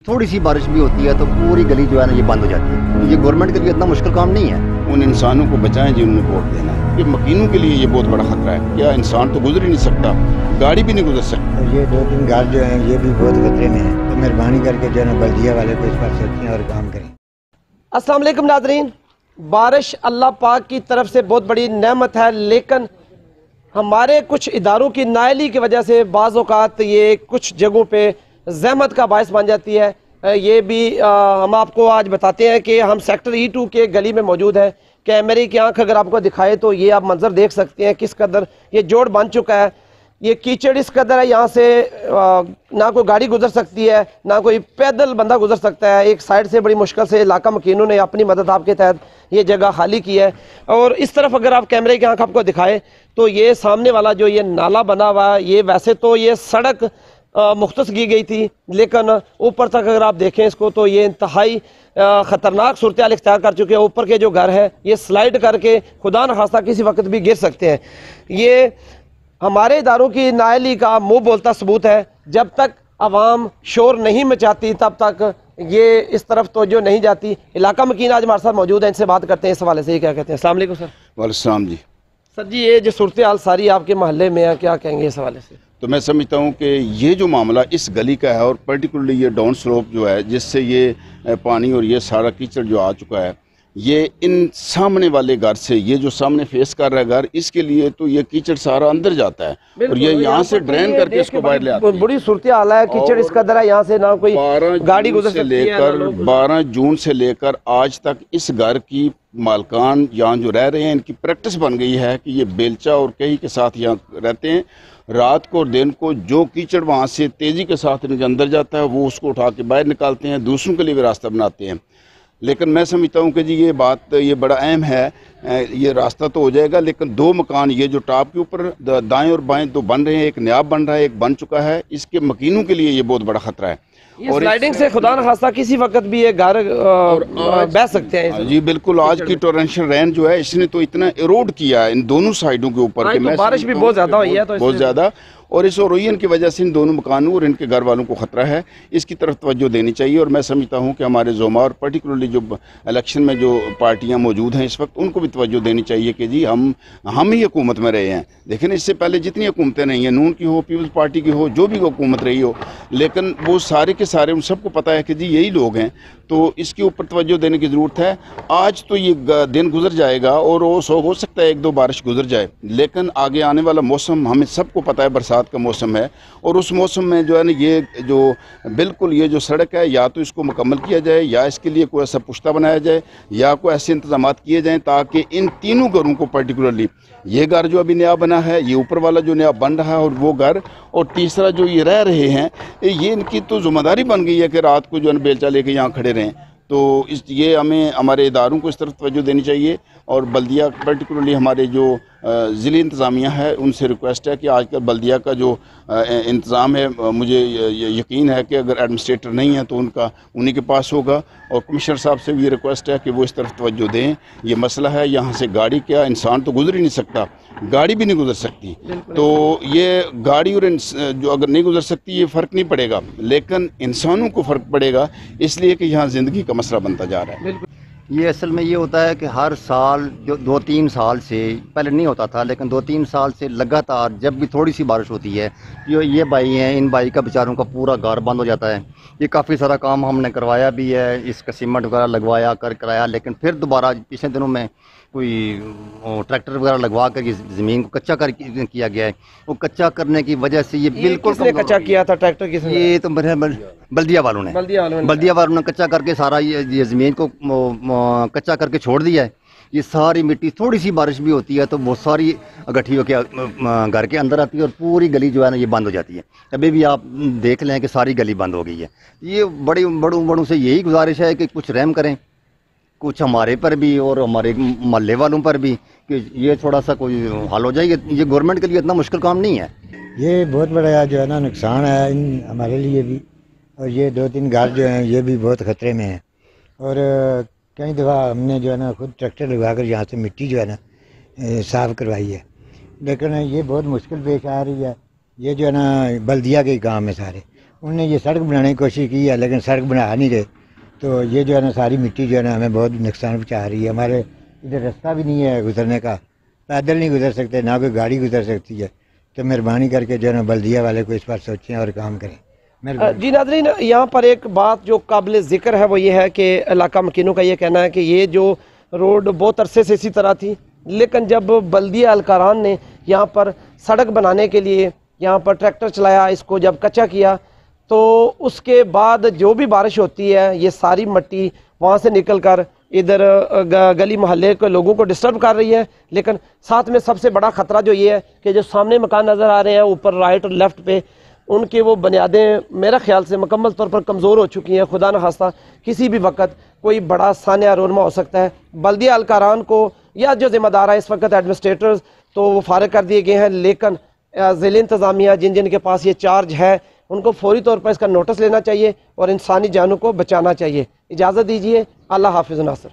थोड़ी सी बारिश भी होती है तो पूरी गली जो है ना ये बंद हो जाती है। ये गवर्नमेंट के लिए इतना मुश्किल काम नहीं है। उन इंसानों को बचाएं जिन्होंने वोट देना है। ये मकीनों के लिए ये बहुत बड़ा खतरा है। क्या इंसान तो गुजर ही नहीं सकता, गाड़ी भी नहीं गुजर सकती। और ये 2-3 घर जो हैं ये भी बहुत खतरे में हैं, तो मेहरबानी करके जो है ना बल्दिया वाले को इस पर सोचें और काम करें। अस्सलाम वालेकुम नाज़रीन, बारिश अल्लाह पाक की तरफ से बहुत बड़ी नेमत है, लेकिन हमारे कुछ इदारों की नाअहली की वजह से बाज़ औक़ात ये कुछ जगहों पे ज़हमत का बायस बन जाती है। ये भी हम आपको आज बताते हैं कि हम सेक्टर E2 के गली में मौजूद है। कैमरे की आंख अगर आपको दिखाए तो ये आप मंजर देख सकते हैं किस कदर ये जोड़ बन चुका है। ये कीचड़ इस कदर है, यहाँ से ना कोई गाड़ी गुजर सकती है, ना कोई पैदल बंदा गुजर सकता है। एक साइड से बड़ी मुश्किल से इलाका मकीनों ने अपनी मदद आपके तहत ये जगह खाली की है। और इस तरफ अगर आप कैमरे की आंख आपको दिखाए तो ये सामने वाला जो ये नाला बना हुआ है, ये वैसे तो ये सड़क मुख्तस की गई थी, लेकिन ऊपर तक अगर आप देखें इसको तो ये इंतहाई ख़तरनाक सूरत हाल इख्तियार कर चुके हैं। ऊपर के जो घर है ये स्लाइड करके खुदा न खास्ता किसी वक्त भी गिर सकते हैं। ये हमारे इदारों की नाअहली का मुंह बोलता सबूत है। जब तक अवाम शोर नहीं मचाती तब तक ये इस तरफ तवज्जो नहीं जाती। इलाका मकीन आज हमारे साथ मौजूद है, इनसे बात करते हैं इस हवाले से। ये क्या कहते हैं? अस्सलाम वालेकुम सर। वालेकुम जी। सर जी, ये जो सूरत हाल सारी आपके महल्ले में है, क्या कहेंगे इस हवाले से? तो मैं समझता हूँ कि ये जो मामला इस गली का है और पर्टिकुलरली ये डाउन स्लोप जो है जिससे ये पानी और ये सारा कीचड़ जो आ चुका है, ये इन सामने वाले घर से, ये जो सामने फेस कर रहा है घर, इसके लिए तो ये कीचड़ सारा अंदर जाता है और ये यहाँ से ड्रेन करके इसको बाहर ले आते हैं। बड़ी सूरत हाल है, कीचड़ इस कदर है, यहाँ से ना कोई गाड़ी गुजर सकती है। 12 जून से लेकर आज तक इस घर की मालकान यहाँ जो रह रहे हैं, इनकी प्रैक्टिस बन गई है कि ये बेलचा और कई के साथ यहाँ रहते हैं। रात को और दिन को जो कीचड़ वहाँ से तेज़ी के साथ इनके अंदर जाता है वो उसको उठा के बाहर निकालते हैं, दूसरों के लिए भी रास्ता बनाते हैं। लेकिन मैं समझता हूँ कि जी ये बात ये बड़ा अहम है। ये रास्ता तो हो जाएगा, लेकिन 2 मकान ये जो टॉप के ऊपर दाएं और बाएं 2 बन रहे हैं, एक नया बन रहा है, एक बन चुका है, इसके मकीनों के लिए ये बहुत बड़ा खतरा है। और स्लाइडिंग से खुदा न खास्ता किसी वक्त भी ये घर बह सकते हैं। जी बिल्कुल। आज की टोरेंशियल रेन जो है इसने तो इतना इरोड किया है इन दोनों साइडों के ऊपर, तो बारिश भी बहुत ज्यादा हुई है, तो बहुत ज्यादा, और इस ओरोयन की वजह से इन दोनों मकानों और इनके घर वालों को खतरा है। इसकी तरफ तवज्जो देनी चाहिए और मैं समझता हूँ कि हमारे ज़ोमा और पर्टिकुलरली जो इलेक्शन में जो पार्टियाँ मौजूद हैं इस वक्त, उनको भी तवज्जो देनी चाहिए कि जी हम ही हुकूमत में रहे हैं। लेकिन इससे पहले जितनी हुकूमतें रही हैं, नून की हो, पीपल्स पार्टी की हो, जो भी हुकूमत रही हो, लेकिन वो सारे के सारे उन सबको पता है कि जी यही लोग हैं, तो इसके ऊपर तवज्जो देने की ज़रूरत है। आज तो ये दिन गुजर जाएगा और वो हो सकता है 1-2 बारिश गुजर जाए, लेकिन आगे आने वाला मौसम हमें सबको पता है बरसात का मौसम है, और उस मौसम में जो है ना ये जो बिल्कुल ये जो सड़क है या तो इसको मुकम्मल किया जाए या इसके लिए कोई ऐसा पुश्ता बनाया जाए या कोई ऐसे इंतजाम किए जाएँ ताकि इन तीनों घरों को, पर्टिकुलरली ये घर जो अभी नया बना है, ये ऊपर वाला जो नया बन रहा है और वो घर, और तीसरा जो ये रह रहे हैं, ये इनकी तो जिम्मेदारी बन गई है कि रात को जो है बेलचा लेके यहाँ खड़े रहें। तो ये हमें हमारे इदारों को इस तरफ तवज्जो देनी चाहिए और बल्दिया पर्टिकुलरली हमारे जो ज़िली इंतज़ामिया है उनसे रिक्वेस्ट है कि आजकल बल्दिया का जो इंतज़ाम है, मुझे यकीन है कि अगर एडमिनिस्ट्रेटर नहीं है तो उन्हीं के पास होगा, और कमिश्नर साहब से भी रिक्वेस्ट है कि वो इस तरफ तवज्जो दें। ये मसला है, यहाँ से गाड़ी क्या, इंसान तो गुजर ही नहीं सकता, गाड़ी भी नहीं गुजर सकती। तो ये गाड़ी और जो अगर नहीं गुजर सकती ये फ़र्क नहीं पड़ेगा, लेकिन इंसानों को फ़र्क पड़ेगा, इसलिए कि यहाँ ज़िंदगी का मसला बनता जा रहा है। ये असल में ये होता है कि हर साल जो 2-3 साल से, पहले नहीं होता था लेकिन 2-3 साल से लगातार जब भी थोड़ी सी बारिश होती है, जो ये भाई हैं, इन भाई का बेचारों का पूरा घर बंद हो जाता है। ये काफ़ी सारा काम हमने करवाया भी है, इसका सीमेंट वगैरह लगवाया कराया, लेकिन फिर दोबारा पिछले दिनों में कोई ट्रैक्टर वगैरह लगवा कर ज़मीन को कच्चा कर किया गया है। वो कच्चा करने की वजह से ये बिल्कुल कच्चा किया था ट्रैक्टर किसने? ये तो बल्दिया वालों ने कच्चा करके सारा ये ज़मीन को कच्चा करके छोड़ दिया है। ये सारी मिट्टी, थोड़ी सी बारिश भी होती है तो वो सारी इकट्ठी होकर घर के अंदर आती है और पूरी गली जो है ना ये बंद हो जाती है। अभी भी आप देख लें कि सारी गली बंद हो गई है। ये बड़ों से यही गुजारिश है कि कुछ रहम करें, कुछ हमारे पर भी और हमारे मोहल्ले वालों पर भी, कि ये थोड़ा सा कोई हल हो जाए। ये गवर्नमेंट के लिए इतना मुश्किल काम नहीं है। ये बहुत बड़ा जो है ना नुकसान है हमारे लिए भी, और ये 2-3 घर जो हैं ये भी बहुत ख़तरे में हैं। और कई दफ़ा हमने जो है ना खुद ट्रैक्टर लगा कर यहाँ से मिट्टी जो है ना साफ़ करवाई है, लेकिन ये बहुत मुश्किल पेश आ रही है। ये जो है ना बल्दिया के काम है सारे, انہوں نے یہ سڑک بنانے کی کوشش کی ہے لیکن سڑک بنا نہیں رہے، تو یہ جو ہے نا ساری مٹی جو ہے نا ہمیں بہت نقصان پہنچا رہی ہے. ہمارے ادھر راستہ بھی نہیں ہے گزرنے کا، پیدل نہیں گزر سکتے، نہ کوئی گاڑی گزر سکتی ہے. تو مہربانی کر کے جو ہے نا بلدیہ والے کو اس پر سوچیں اور کام کریں. جی ناظرین، یہاں پر ایک بات جو قابل ذکر ہے وہ یہ ہے کہ علاقہ مکینوں کا یہ کہنا ہے کہ یہ جو روڈ بہت عرصے سے اسی طرح تھی، لیکن جب بلدیہ اہلکاران نے یہاں پر سڑک بنانے کے لیے یہاں پر ٹریکٹر چلایا، اس کو جب کچا کیا، تو اس کے بعد جو بھی بارش ہوتی ہے یہ ساری مٹی وہاں سے نکل کر ادھر گلی محلے کے لوگوں کو ڈسٹرب کر رہی ہے. لیکن ساتھ میں سب سے بڑا خطرہ جو یہ ہے کہ جو سامنے مکان نظر آ رہے ہیں اوپر رائٹ اور لیفٹ پہ، ان کے وہ بنیادیں میرا خیال سے مکمل طور پر کمزور ہو چکی ہیں. خدا نخواستہ کسی بھی وقت کوئی بڑا سانحہ رونما ہو سکتا ہے. بلدیہ اہلکاران کو یا جو ذمہ دار ہے اس وقت ایڈمنسٹریٹرز تو وہ فارغ کر دیے گئے ہیں، لیکن ضلع انتظامیہ جن کے پاس یہ چارج ہے ان کو فوری طور پر اس کا نوٹس لینا چاہیے اور انسانی جانوں کو بچانا چاہیے. اجازت دیجیے، اللہ حافظ. ناصر.